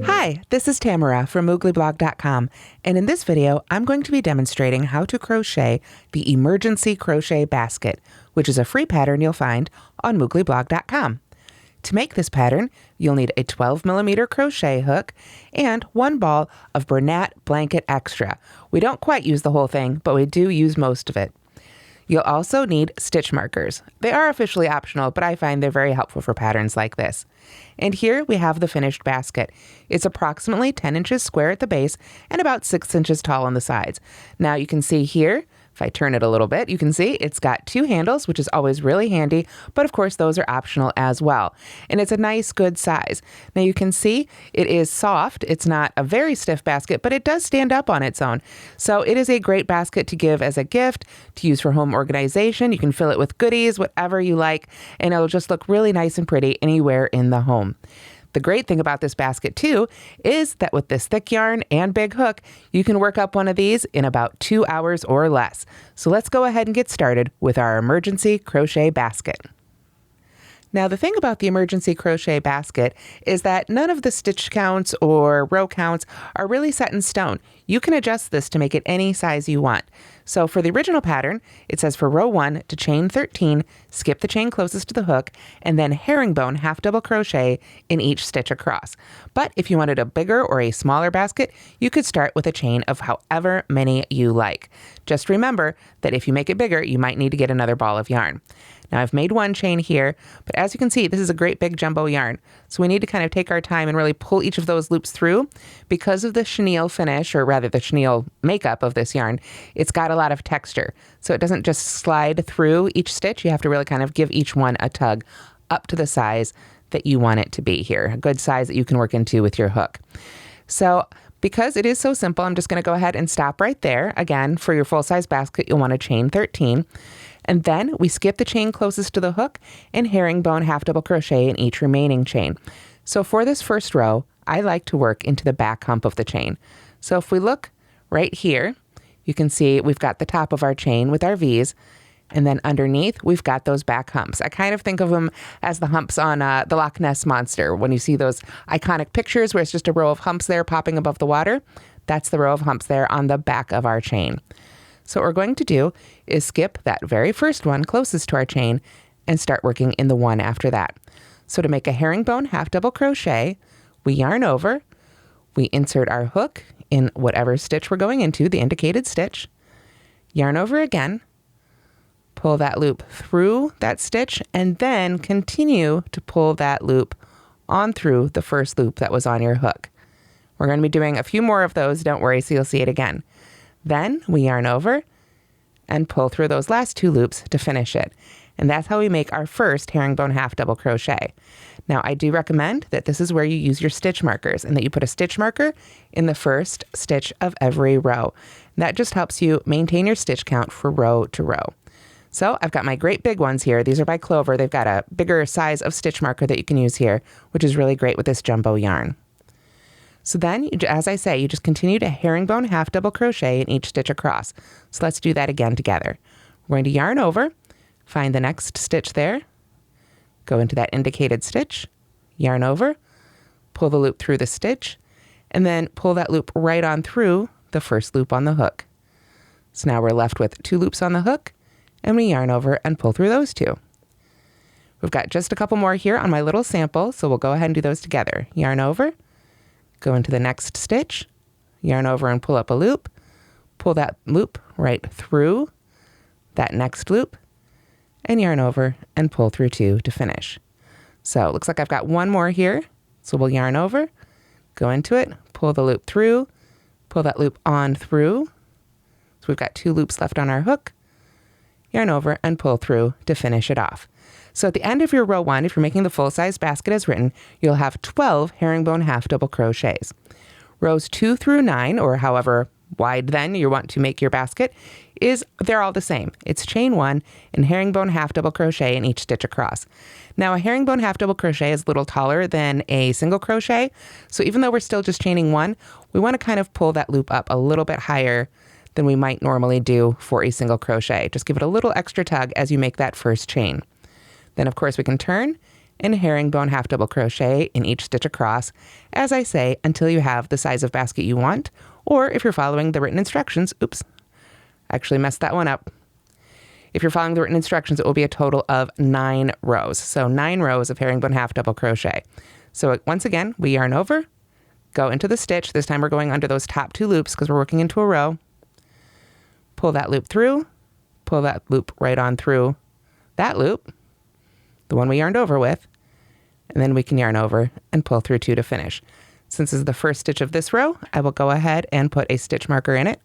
Hi, this is Tamara from mooglyblog.com, and in this video, I'm going to be demonstrating how to crochet the emergency crochet basket, which is a free pattern you'll find on mooglyblog.com. To make this pattern, you'll need a 12mm crochet hook and one ball of Bernat Blanket Extra. We don't quite use the whole thing, but we do use most of it. You'll also need stitch markers. They are officially optional, but I find they're very helpful for patterns like this. And here we have the finished basket. It's approximately 10 inches square at the base and about 6 inches tall on the sides. Now you can see here, if I turn it a little bit, you can see it's got 2 handles, which is always really handy, but of course those are optional as well. And it's a nice, good size. Now you can see it is soft. It's not a very stiff basket, but it does stand up on its own. So it is a great basket to give as a gift, to use for home organization. You can fill it with goodies, whatever you like, and it'll just look really nice and pretty anywhere in the home. The great thing about this basket too is that with this thick yarn and big hook, you can work up one of these in about 2 hours or less. So let's go ahead and get started with our emergency crochet basket. Now the thing about the emergency crochet basket is that none of the stitch counts or row counts are really set in stone. You can adjust this to make it any size you want. So for the original pattern, it says for row 1 to chain 13, skip the chain closest to the hook, and then herringbone half double crochet in each stitch across. But if you wanted a bigger or a smaller basket, you could start with a chain of however many you like. Just remember that if you make it bigger, you might need to get another ball of yarn. Now I've made one chain here, but as you can see, this is a great big jumbo yarn. So we need to kind of take our time and really pull each of those loops through. Because of the chenille finish, or rather the chenille makeup of this yarn, it's got a lot of texture. So it doesn't just slide through each stitch. You have to really kind of give each one a tug up to the size that you want it to be here. A good size that you can work into with your hook. So because it is so simple, I'm just going to go ahead and stop right there. Again, for your full-size basket, you'll want to chain 13. And then we skip the chain closest to the hook and herringbone half double crochet in each remaining chain. So for this first row, I like to work into the back hump of the chain. So if we look right here, you can see we've got the top of our chain with our V's, and then underneath we've got those back humps. I kind of think of them as the humps on the Loch Ness Monster. When you see those iconic pictures where it's just a row of humps there popping above the water, that's the row of humps there on the back of our chain. So what we're going to do is skip that very first one closest to our chain and start working in the one after that. So to make a herringbone half double crochet, we yarn over, we insert our hook in whatever stitch we're going into, the indicated stitch, yarn over again, pull that loop through that stitch, and then continue to pull that loop on through the first loop that was on your hook. We're going to be doing a few more of those, don't worry, so you'll see it again. Then we yarn over and pull through those last 2 loops to finish it. And that's how we make our first herringbone half double crochet. Now I do recommend that this is where you use your stitch markers and that you put a stitch marker in the first stitch of every row. And that just helps you maintain your stitch count for row to row. So I've got my great big ones here. These are by Clover. They've got a bigger size of stitch marker that you can use here, which is really great with this jumbo yarn. So then, as I say, you just continue to herringbone half double crochet in each stitch across. So let's do that again together. We're going to yarn over, find the next stitch there, go into that indicated stitch, yarn over, pull the loop through the stitch, and then pull that loop right on through the first loop on the hook. So now we're left with 2 loops on the hook, and we yarn over and pull through those 2. We've got just a couple more here on my little sample, so we'll go ahead and do those together. Yarn over, go into the next stitch, yarn over and pull up a loop, pull that loop right through that next loop, and yarn over and pull through 2 to finish. So it looks like I've got one more here. So we'll yarn over, go into it, pull the loop through, pull that loop on through. So we've got 2 loops left on our hook, yarn over and pull through to finish it off. So at the end of your row 1, if you're making the full-size basket as written, you'll have 12 herringbone half double crochets. Rows 2 through 9, or however wide then you want to make your basket, they're all the same. It's chain 1 and herringbone half double crochet in each stitch across. Now a herringbone half double crochet is a little taller than a single crochet, so even though we're still just chaining 1, we want to kind of pull that loop up a little bit higher than we might normally do for a single crochet. Just give it a little extra tug as you make that first chain. Then of course we can turn and herringbone half double crochet in each stitch across, as I say, until you have the size of basket you want, or if you're following the written instructions, oops, I actually messed that one up. If you're following the written instructions, it will be a total of 9 rows. So 9 rows of herringbone half double crochet. So once again, we yarn over, go into the stitch. This time we're going under those top 2 loops because we're working into a row. Pull that loop through, pull that loop right on through that loop, the one we yarned over with, and then we can yarn over and pull through 2 to finish. Since this is the first stitch of this row, I will go ahead and put a stitch marker in it.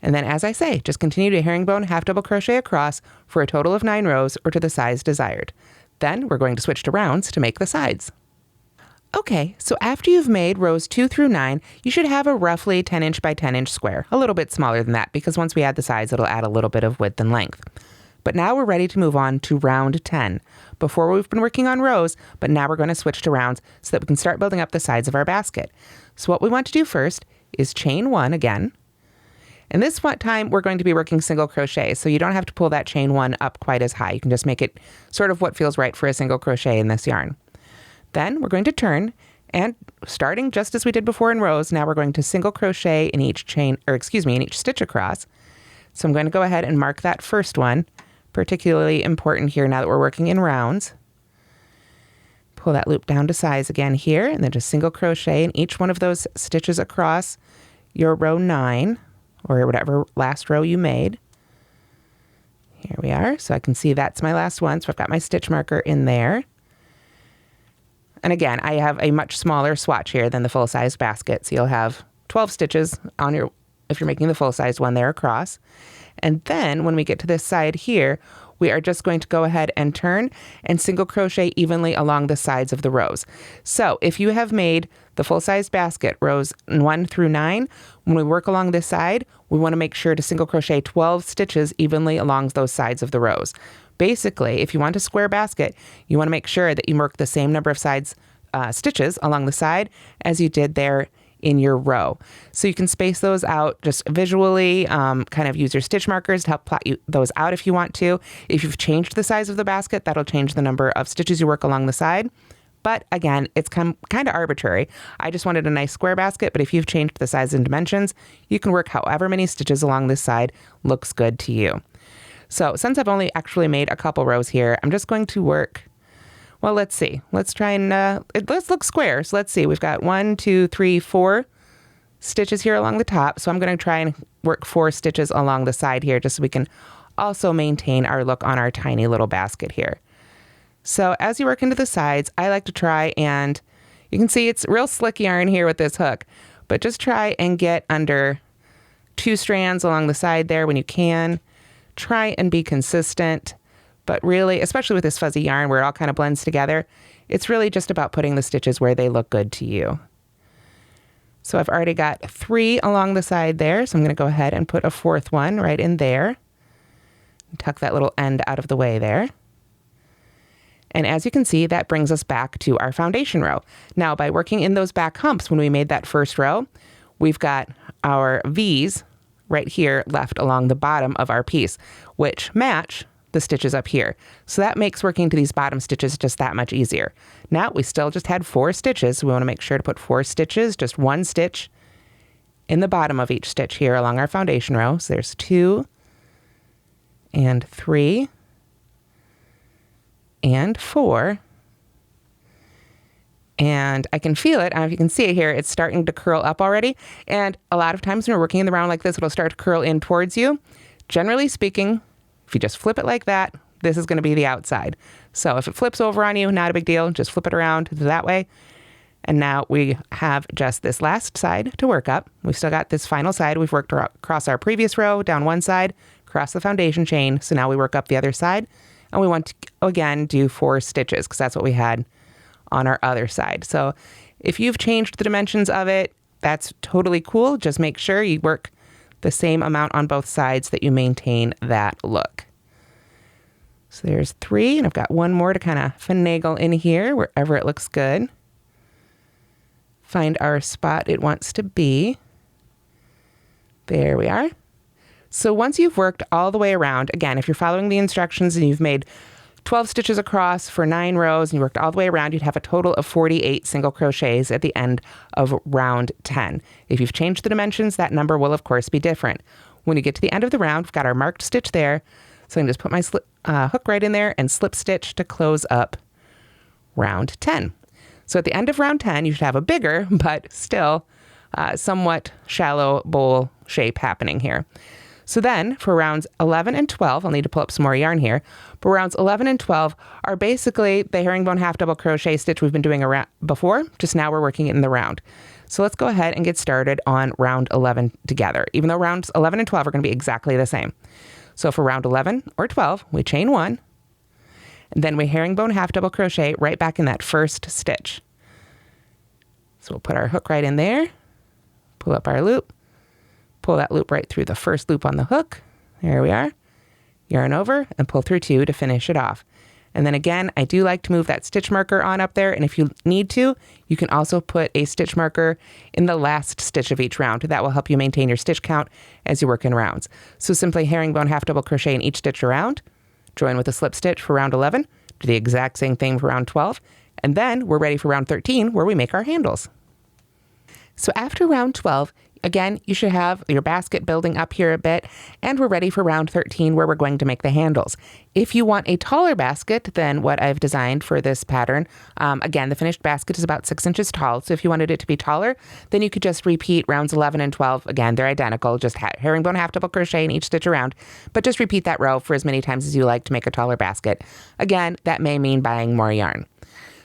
And then, as I say, just continue to herringbone half double crochet across for a total of 9 rows or to the size desired. Then we're going to switch to rounds to make the sides. Okay, so after you've made rows 2 through 9, you should have a roughly 10 inch by 10 inch square, a little bit smaller than that because once we add the sides, it'll add a little bit of width and length. But now we're ready to move on to round 10. Before we've been working on rows, but now we're going to switch to rounds so that we can start building up the sides of our basket. So what we want to do first is chain 1 again. And this time we're going to be working single crochet, so you don't have to pull that chain 1 up quite as high. You can just make it sort of what feels right for a single crochet in this yarn. Then we're going to turn, and starting just as we did before in rows, now we're going to single crochet in each in each stitch across. So I'm going to go ahead and mark that first one, particularly important here now that we're working in rounds. Pull that loop down to size again here, and then just single crochet in each one of those stitches across your row 9, or whatever last row you made. Here we are. So I can see that's my last one. So I've got my stitch marker in there. And again, I have a much smaller swatch here than the full-size basket. So you'll have 12 stitches on your, if you're making the full-size one there across. And then when we get to this side here, we are just going to go ahead and turn and single crochet evenly along the sides of the rows. So if you have made the full-size basket rows 1 through 9, when we work along this side, we want to make sure to single crochet 12 stitches evenly along those sides of the rows. Basically, if you want a square basket, you want to make sure that you work the same number of stitches along the side as you did there in your row. So you can space those out just visually, kind of use your stitch markers to help plot those out if you want to. If you've changed the size of the basket, that'll change the number of stitches you work along the side. But again, it's kind of arbitrary. I just wanted a nice square basket, but if you've changed the size and dimensions, you can work however many stitches along this side looks good to you. So since I've only actually made a couple rows here, I'm just going to work. Well, let's see. Let's try and, let's look square. So let's see. We've got 1, 2, 3, 4 stitches here along the top. So I'm going to try and work 4 stitches along the side here just so we can also maintain our look on our tiny little basket here. So as you work into the sides, I like to try and, you can see it's real slick yarn here with this hook, but just try and get under 2 strands along the side there when you can. Try and be consistent. But really, especially with this fuzzy yarn where it all kind of blends together, it's really just about putting the stitches where they look good to you. So I've already got 3 along the side there, so I'm going to go ahead and put a 4th one right in there. Tuck that little end out of the way there. And as you can see, that brings us back to our foundation row. Now, by working in those back humps when we made that first row, we've got our V's right here left along the bottom of our piece, which match the stitches up here. So that makes working to these bottom stitches just that much easier. Now we still just had 4 stitches. So we want to make sure to put 4 stitches, just 1 stitch in the bottom of each stitch here along our foundation row. So there's 2 and 3 and 4. And I can feel it. I don't know if you can see it here. It's starting to curl up already. And a lot of times when you're working in the round like this, it'll start to curl in towards you. Generally speaking, if you just flip it like that, this is going to be the outside. So if it flips over on you, not a big deal. Just flip it around that way. And now we have just this last side to work up. We've still got this final side. We've worked across our previous row, down one side, across the foundation chain. So now we work up the other side. And we want to, again, do 4 stitches because that's what we had on our other side. So if you've changed the dimensions of it, that's totally cool. Just make sure you work the same amount on both sides that you maintain that look. So there's 3, and I've got 1 more to kind of finagle in here wherever it looks good. Find our spot it wants to be. There we are. So once you've worked all the way around, again, if you're following the instructions and you've made 12 stitches across for 9 rows, and you worked all the way around, you'd have a total of 48 single crochets at the end of round 10. If you've changed the dimensions, that number will of course be different. When you get to the end of the round, we've got our marked stitch there, so I can just put my hook right in there and slip stitch to close up round 10. So at the end of round 10, you should have a bigger, but still somewhat shallow bowl shape happening here. So then for rounds 11 and 12, I'll need to pull up some more yarn here, but rounds 11 and 12 are basically the herringbone half double crochet stitch we've been doing around before, just now we're working it in the round. So let's go ahead and get started on round 11 together, even though rounds 11 and 12 are going to be exactly the same. So for round 11 or 12, we chain 1, and then we herringbone half double crochet right back in that first stitch. So we'll put our hook right in there, pull up our loop, pull that loop right through the first loop on the hook. There we are. Yarn over and pull through 2 to finish it off. And then again, I do like to move that stitch marker on up there, and if you need to, you can also put a stitch marker in the last stitch of each round. That will help you maintain your stitch count as you work in rounds. So simply herringbone half double crochet in each stitch around, join with a slip stitch for round 11, do the exact same thing for round 12, and then we're ready for round 13 where we make our handles. So after round 12, again, you should have your basket building up here a bit, and we're ready for round 13 where we're going to make the handles. If you want a taller basket than what I've designed for this pattern, again, the finished basket is about 6 inches tall, so if you wanted it to be taller, then you could just repeat rounds 11 and 12. Again, they're identical, just herringbone half double crochet in each stitch around, but just repeat that row for as many times as you like to make a taller basket. Again, that may mean buying more yarn.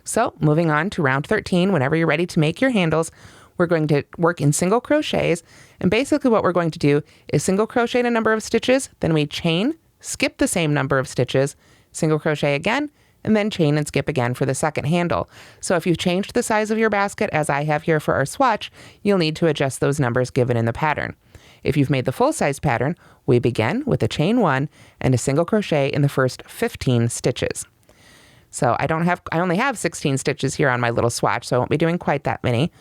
So moving on to round 13, whenever you're ready to make your handles, we're going to work in single crochets, and basically what we're going to do is single crochet in a number of stitches, then we chain, skip the same number of stitches, single crochet again, and then chain and skip again for the second handle. So if you've changed the size of your basket, as I have here for our swatch, you'll need to adjust those numbers given in the pattern. If you've made the full-size pattern, we begin with a chain 1 and a single crochet in the first 15 stitches. So I only have 16 stitches here on my little swatch, so I won't be doing quite that many,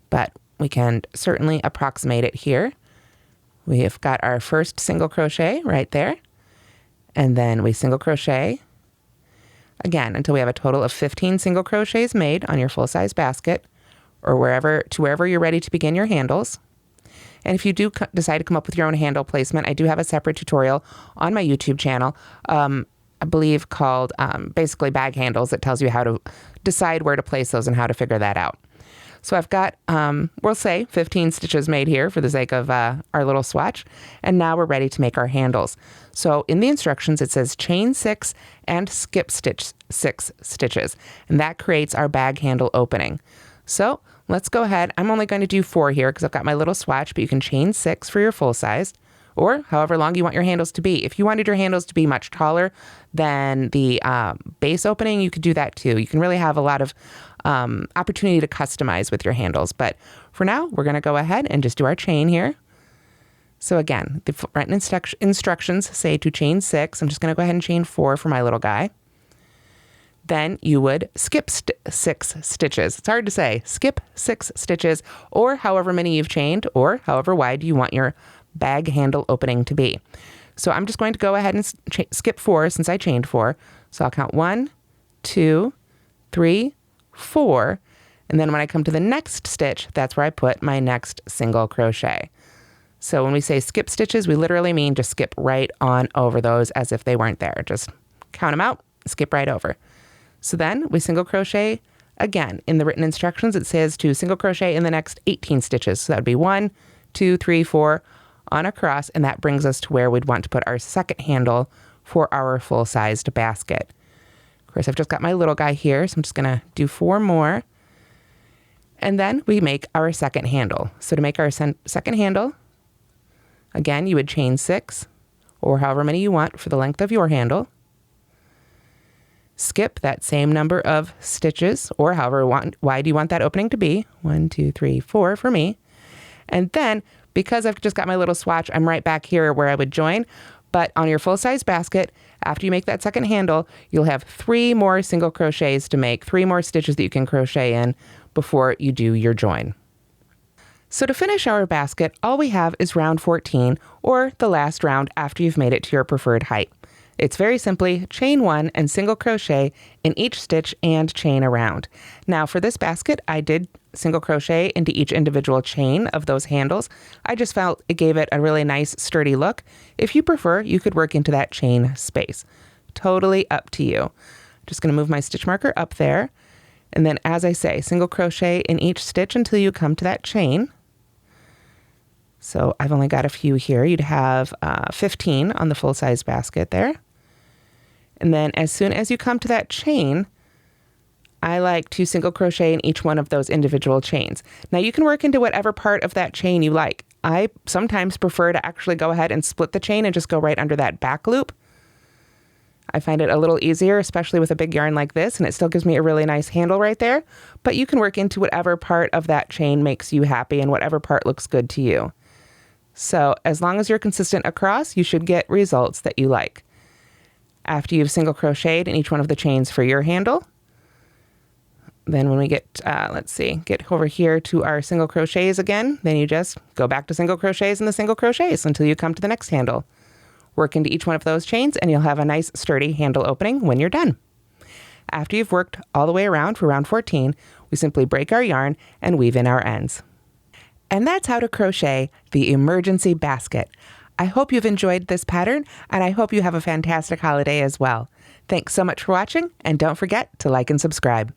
but we can certainly approximate it here. We have got our first single crochet right there, and then we single crochet again until we have a total of 15 single crochets made on your full-size basket, or wherever you're ready to begin your handles. And if you do decide to come up with your own handle placement, I do have a separate tutorial on my YouTube channel, I believe called basically bag handles, that tells you how to decide where to place those and how to figure that out. So I've got, we'll say 15 stitches made here for the sake of our little swatch. And now we're ready to make our handles. So in the instructions, it says chain 6 and skip stitch 6 stitches. And that creates our bag handle opening. So let's go ahead. I'm only going to do 4 here because I've got my little swatch, but you can chain 6 for your full size, or however long you want your handles to be. If you wanted your handles to be much taller than the base opening, you could do that too. You can really have a lot of opportunity to customize with your handles. But for now, we're going to go ahead and just do our chain here. So again, the written instructions say to chain 6. I'm just going to go ahead and chain 4 for my little guy. Then you would skip 6 stitches. It's hard to say. Skip 6 stitches, or however many you've chained, or however wide you want your bag handle opening to be. So I'm just going to go ahead and skip 4 since I chained 4. So I'll count 1, 2, 3, 4, and then when I come to the next stitch, that's where I put my next single crochet. So when we say skip stitches, we literally mean just skip right on over those as if they weren't there. Just count them out, skip right over. So then we single crochet again. In the written instructions, it says to single crochet in the next 18 stitches. So that would be 1, 2, 3, 4 on across, and that brings us to where we'd want to put our second handle for our full-sized basket. Of course, I've just got my little guy here, so I'm just going to do 4 more. And then we make our second handle. So to make our second handle, again, you would chain 6, or however many you want for the length of your handle. Skip that same number of stitches, or however wide you want that opening to be. 1, 2, 3, 4 for me. And then, because I've just got my little swatch, I'm right back here where I would join. But on your full-size basket, after you make that second handle, you'll have 3 more single crochets to make, 3 more stitches that you can crochet in before you do your join. So to finish our basket, all we have is round 14, or the last round after you've made it to your preferred height. It's very simply chain 1 and single crochet in each stitch and chain around. Now for this basket, I did single crochet into each individual chain of those handles. I just felt it gave it a really nice sturdy look. If you prefer, you could work into that chain space. Totally up to you. Just going to move my stitch marker up there. And then as I say, single crochet in each stitch until you come to that chain. So I've only got a few here. You'd have 15 on the full-size basket there. And then as soon as you come to that chain, I like to single crochet in each one of those individual chains. Now you can work into whatever part of that chain you like. I sometimes prefer to actually go ahead and split the chain and just go right under that back loop. I find it a little easier, especially with a big yarn like this, and it still gives me a really nice handle right there. But you can work into whatever part of that chain makes you happy and whatever part looks good to you. So as long as you're consistent across, you should get results that you like. After you've single crocheted in each one of the chains for your handle, then when we get, get over here to our single crochets again, then you just go back to single crochets and the single crochets until you come to the next handle. Work into each one of those chains and you'll have a nice sturdy handle opening when you're done. After you've worked all the way around for round 14, we simply break our yarn and weave in our ends. And that's how to crochet the emergency basket. I hope you've enjoyed this pattern, and I hope you have a fantastic holiday as well. Thanks so much for watching, and don't forget to like and subscribe.